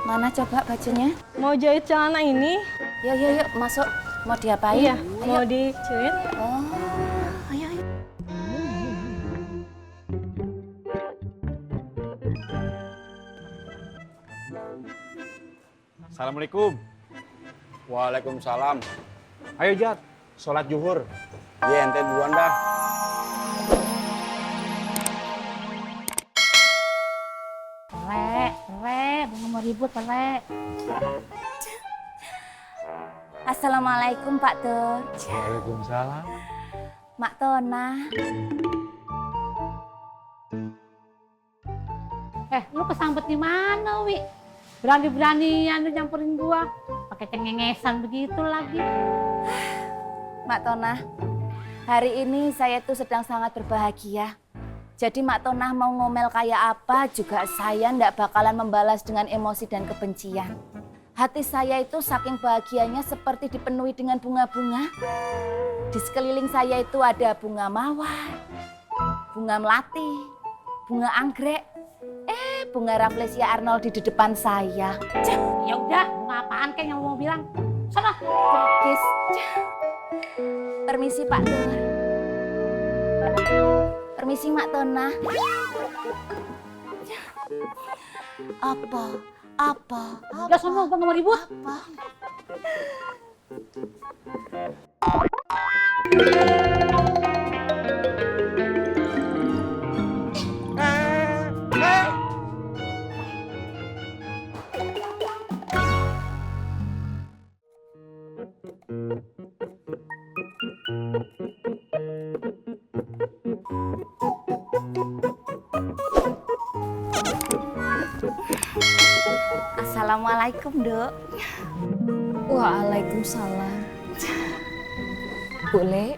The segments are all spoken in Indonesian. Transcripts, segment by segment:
Mana coba bajunya? Mau jahit celana ini? Yuk, masuk. Mau diapain? Iya, Ayo. mau dijahit. Oh, ayo. Assalamualaikum. Waalaikumsalam. Ayo Jat, sholat zuhur. Iya, ente duluan dah. Pelek, mau ribut pelek. Assalamualaikum Pak Tur. Waalaikumsalam. Mak Tona. Lu kesambet di mana, Wi? Berani-beraninya lu nyamperin gua. Pakai cengengesan begitu lagi. Mak Tona, hari ini saya tuh sedang sangat berbahagia. Jadi Mak Tonah mau ngomel kayak apa juga saya ndak bakalan membalas dengan emosi dan kebencian. Hati saya itu saking bahagianya seperti dipenuhi dengan bunga-bunga. Di sekeliling saya itu ada bunga mawar, bunga melati, bunga anggrek, bunga Rafflesia Arnoldi di depan saya. Ya udah, bunga apaan kayak yang mau bilang? Sana. Kis. Permisi Pak Tur. Permisi Mak Tona. Apa? Udah sono, gua nggak mau ribut. Apa? Assalamualaikum, Dok. Waalaikumsalam. Bu Le,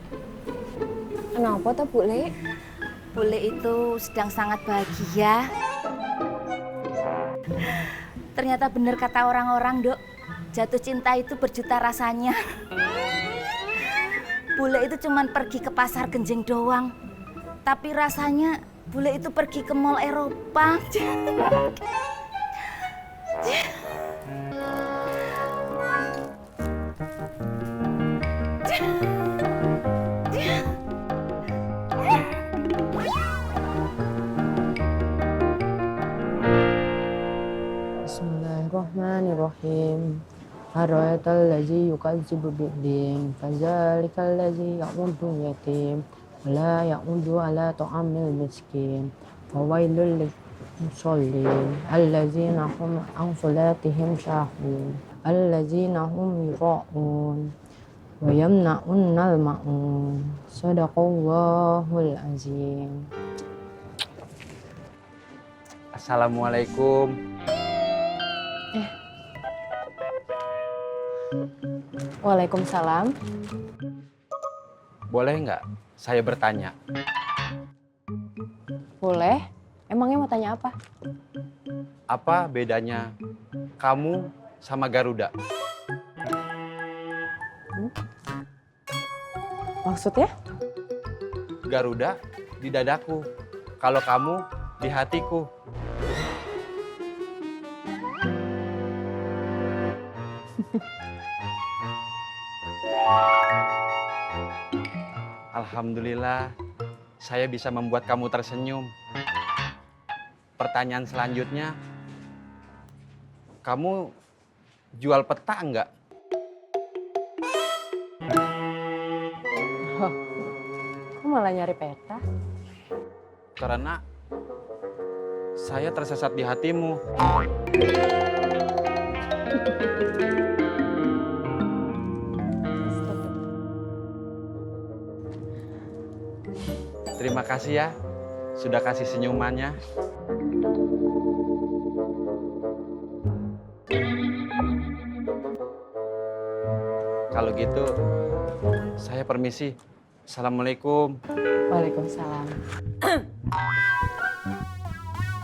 kenapa tuh Bu Le? Bule itu sedang sangat bahagia. Ternyata benar kata orang-orang, Dok. Jatuh cinta itu berjuta rasanya. Bule itu cuman pergi ke pasar Genjing doang. Tapi rasanya bule itu pergi ke mall Eropa. Bismillahirrahmanirrahim. Ara'aital ladzi yukadzibu biddin, fadzalikal ladzi ya'uddu yatim, wa la ya'uddu ala ta'amil miskin, wa wailul lil musallin, alladzina hum an salatihim sahun, alladzina hum yura'un, wa yamna'unnal ma'un. Shadaqallahul azim. Assalamualaikum. Waalaikumsalam. Boleh nggak saya bertanya? Boleh. Emangnya mau tanya apa? Apa bedanya kamu sama Garuda? Maksudnya? Garuda di dadaku, kalau kamu di hatiku. Alhamdulillah, saya bisa membuat kamu tersenyum. Pertanyaan selanjutnya, kamu jual peta enggak? Kok malah nyari peta? Karena saya tersesat di hatimu. Terima kasih ya, sudah kasih senyumannya. Kalau gitu, saya permisi. Assalamualaikum. Waalaikumsalam.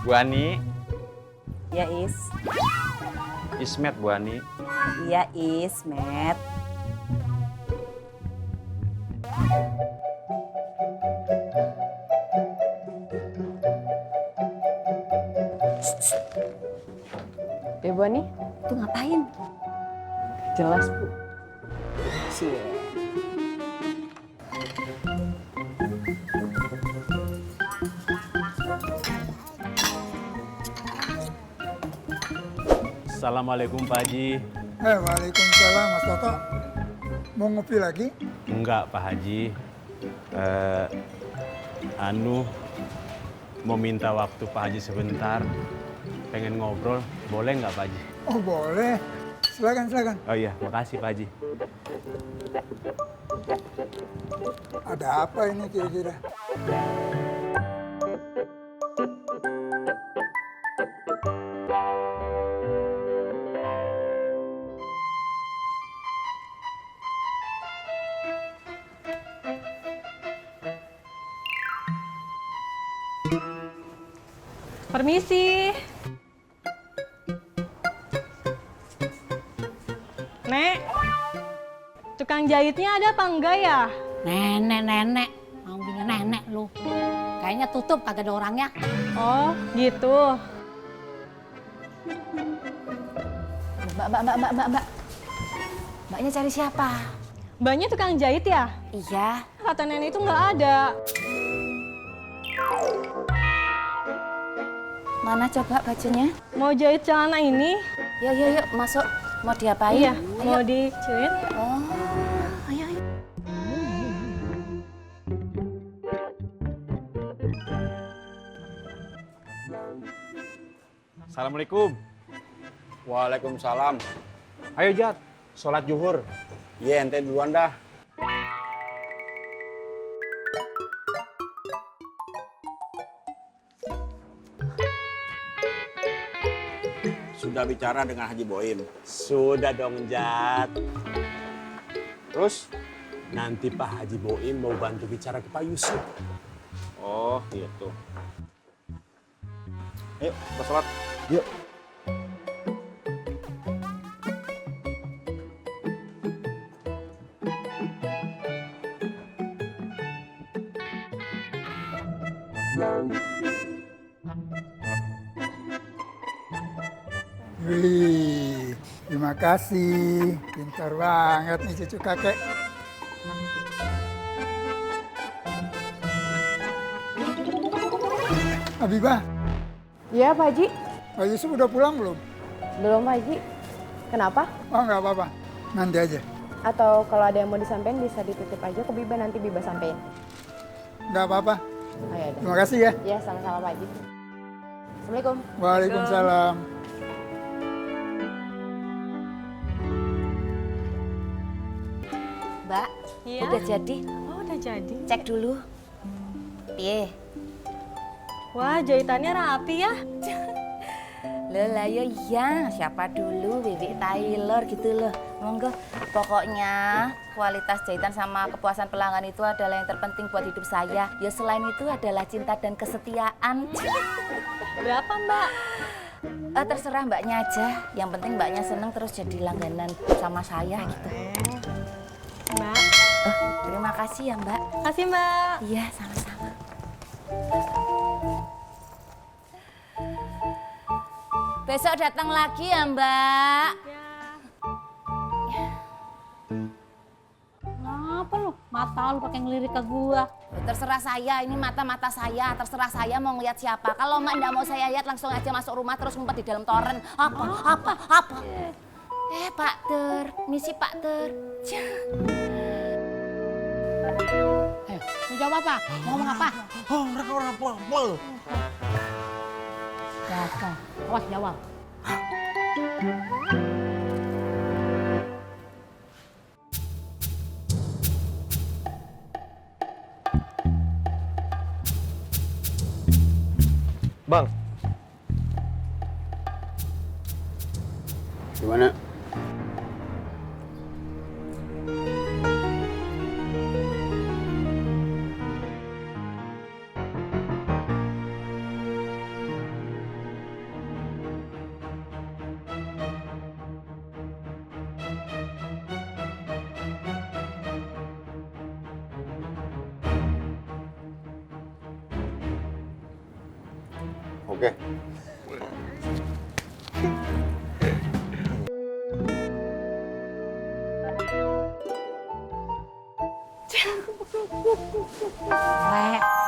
Bu Ani, Ya Is, Ismet Bu Ani. iya Ismet. Dia gua nih. Itu ngapain? Jelas, Bu. Assalamualaikum Pak Haji. Waalaikumsalam Mas Toto. Mau ngopi lagi? Enggak Pak Haji. Mau minta waktu Pak Haji sebentar. Pengen ngobrol, boleh nggak Pak Haji? Oh boleh. Silakan, silakan. Oh iya, makasih Pak Haji. Ada apa ini kira-kira? Permisi. Nek, tukang jahitnya ada apa enggak ya? Nenek. Mau bilang nenek lu. Kayaknya tutup kagak ada orangnya. Oh, gitu. Mbak. Mbaknya cari siapa? Mbaknya tukang jahit ya? Iya. Kata nenek itu nggak ada. Mana coba bajunya? Mau jahit celana ini? Yuk, masuk. Mau diapain? Iya, Ayo. mau dicuit. Oh, ayo. Assalamualaikum. Waalaikumsalam. Ayo Jat, sholat zuhur. Iya, ente duluan dah. Sudah bicara dengan Haji Boim. Sudah dong Jat. Terus? Nanti Pak Haji Boim mau bantu bicara ke Pak Yusuf. Oh, gitu. Ayo, kita sholat. Yuk. Wih, terima kasih. Pintar banget nih cucu kakek. Habibah, Iya, Pak Haji. Pak Yusuf udah pulang belum? Belum, Pak Haji. Kenapa? Oh, nggak apa-apa. Nanti aja. Atau kalau ada yang mau disampaikan bisa dititip aja ke Biba, nanti Biba sampein. Nggak apa-apa. Oh, ya udah. Terima kasih ya. Iya, sama-sama Pak Haji. Assalamualaikum. Waalaikumsalam. Mbak, Iya. udah jadi. Oh, udah jadi. Cek dulu. Piye? Wah, jahitannya rapi ya. Lah ya iya, siapa dulu Wiwi Taylor gitu loh. Monggo. Pokoknya kualitas jahitan sama kepuasan pelanggan itu adalah yang terpenting buat hidup saya. Ya selain itu adalah cinta dan kesetiaan. Berapa, Mbak? Terserah mbaknya aja. Yang penting mbaknya seneng terus jadi langganan sama saya gitu. Mbak. Terima kasih ya mbak. Kasih, Mbak. Iya sama-sama. Besok datang lagi ya mbak. Kenapa lu? Mata lu pakai ngelirik ke gua. Terserah saya, ini mata-mata saya. Terserah saya mau ngeliat siapa. Kalau mbak nggak mau saya lihat langsung aja masuk rumah terus ngumpet di dalam toren. Apa? Pak Ter, misi Pak Ter. Mau jawab apa? Mau ngomong apa? Dasar. Awas jawab. Bang, Gimana? Oke. Rek.